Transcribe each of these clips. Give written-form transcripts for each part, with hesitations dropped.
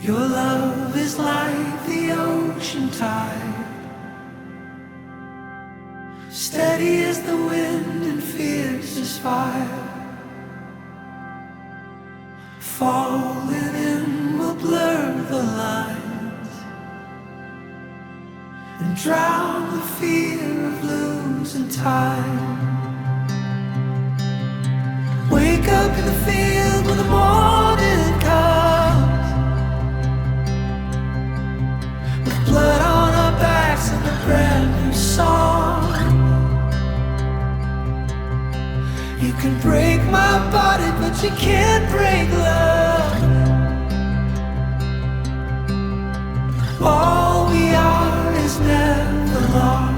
Your love is like the ocean tide, steady as the wind and fierce as fire. Falling in will blur the lines and drown the fear of losing time. Wake up in the field when the morning comes, with blood on our backs and a brand new song. You can break my body, but you can't break love. All we are is never lost.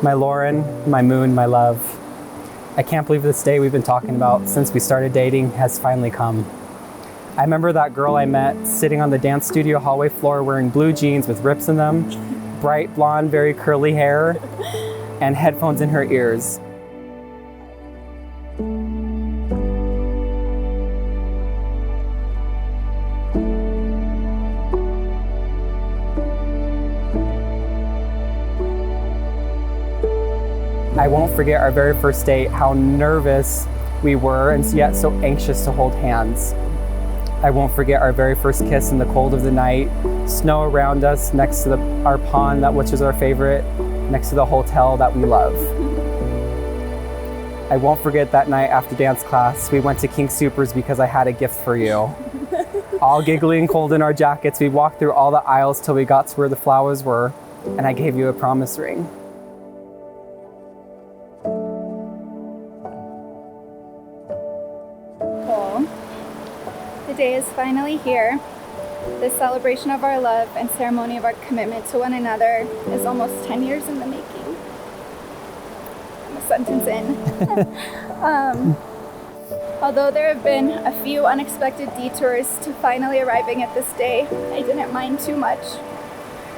My Lauren, my moon, my love. I can't believe this day we've been talking about since we started dating has finally come. I remember that girl I met sitting on the dance studio hallway floor wearing blue jeans with rips in them, bright blonde, very curly hair, and headphones in her ears. I won't forget our very first date, how nervous we were and yet so anxious to hold hands. I won't forget our very first kiss in the cold of the night, snow around us next to our pond, which is our favorite, next to the hotel that we love. I won't forget that night after dance class, we went to King Soopers because I had a gift for you. All giggly and cold in our jackets, we walked through all the aisles till we got to where the flowers were, and I gave you a promise ring. The day is finally here. The celebration of our love and ceremony of our commitment to one another is almost 10 years in the making. I'm a sentence in. Although there have been a few unexpected detours to finally arriving at this day, I didn't mind too much.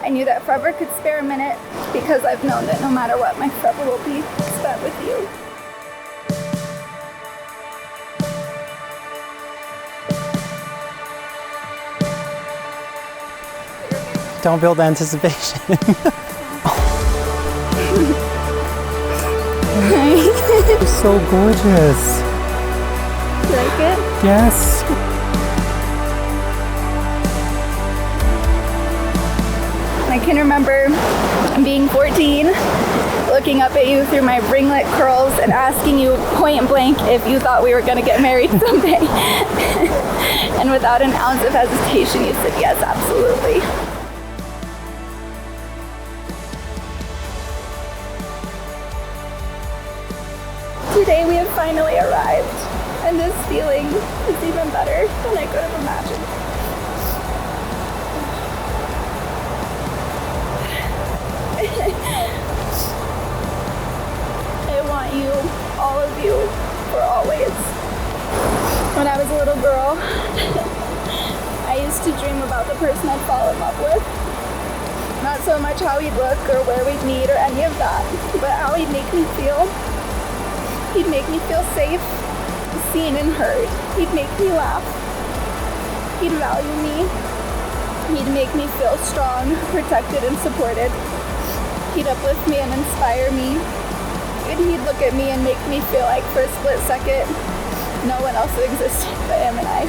I knew that forever could spare a minute because I've known that no matter what, my forever will be spent with you. Don't build anticipation. You're so gorgeous. You like it? Yes. I can remember being 14, looking up at you through my ringlet curls and asking you point blank if you thought we were going to get married someday. And without an ounce of hesitation, you said yes, absolutely. Today we have finally arrived, and this feeling is even better than I could have imagined. I want you, all of you, for always. When I was a little girl, I used to dream about the person I'd fall in love with. Not so much how he'd look or where we'd meet or any of that, but how he'd make me feel. He'd make me feel safe, seen and heard. He'd make me laugh. He'd value me. He'd make me feel strong, protected, and supported. He'd uplift me and inspire me. And he'd look at me and make me feel like for a split second, no one else existed but him and I.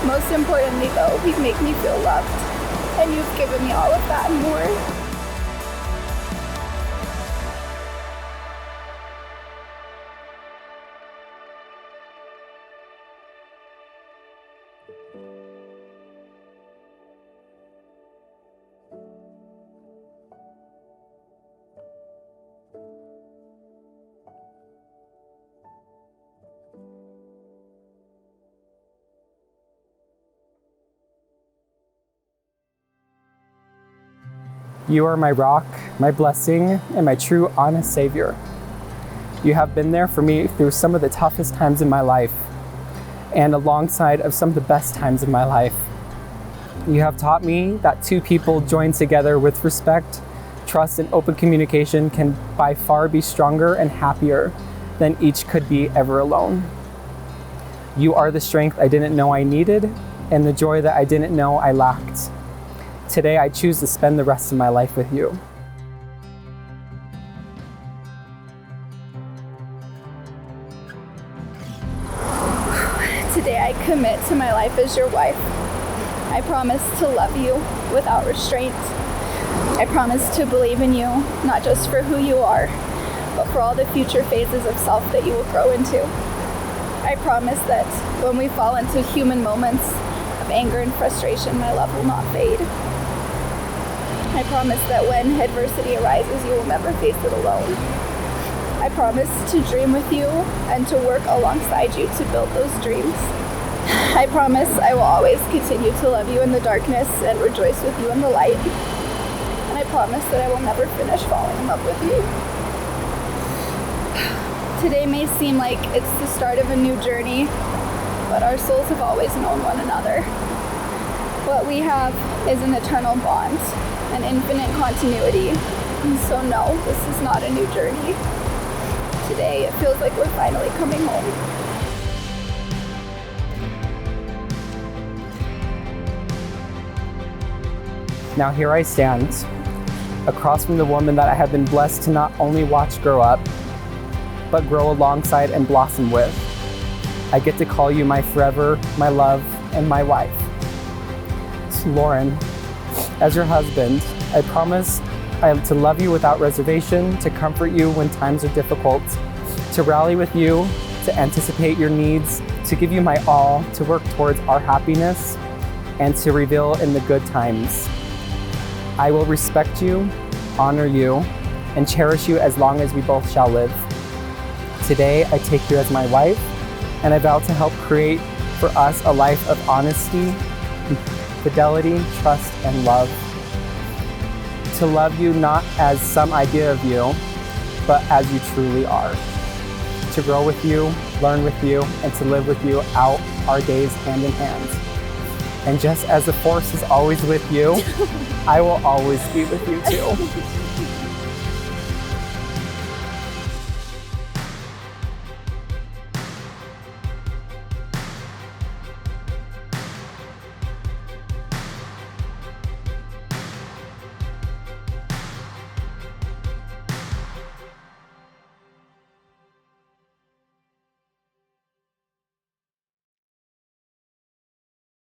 Most importantly though, he'd make me feel loved. And you've given me all of that and more. You are my rock, my blessing, and my true, honest Savior. You have been there for me through some of the toughest times in my life, and alongside of some of the best times in my life. You have taught me that two people joined together with respect, trust, and open communication can by far be stronger and happier than each could be ever alone. You are the strength I didn't know I needed and the joy that I didn't know I lacked. Today, I choose to spend the rest of my life with you. Today I commit to my life as your wife. I promise to love you without restraint. I promise to believe in you, not just for who you are, but for all the future phases of self that you will grow into. I promise that when we fall into human moments of anger and frustration, my love will not fade. I promise that when adversity arises, you will never face it alone. I promise to dream with you and to work alongside you to build those dreams. I promise I will always continue to love you in the darkness and rejoice with you in the light. And I promise that I will never finish falling in love with you. Today may seem like it's the start of a new journey, but our souls have always known one another. What we have is an eternal bond, an infinite continuity. And so no, this is not a new journey. Today, it feels like we're finally coming home. Now here I stand, across from the woman that I have been blessed to not only watch grow up, but grow alongside and blossom with. I get to call you my forever, my love, and my wife. So Lauren, as your husband, I promise I am to love you without reservation, to comfort you when times are difficult, to rally with you, to anticipate your needs, to give you my all, to work towards our happiness, and to reveal in the good times. I will respect you, honor you, and cherish you as long as we both shall live. Today, I take you as my wife, and I vow to help create for us a life of honesty, fidelity, trust, and love. To love you not as some idea of you, but as you truly are. To grow with you, learn with you, and to live with you out our days hand in hand. And just as the force is always with you, I will always be with you too.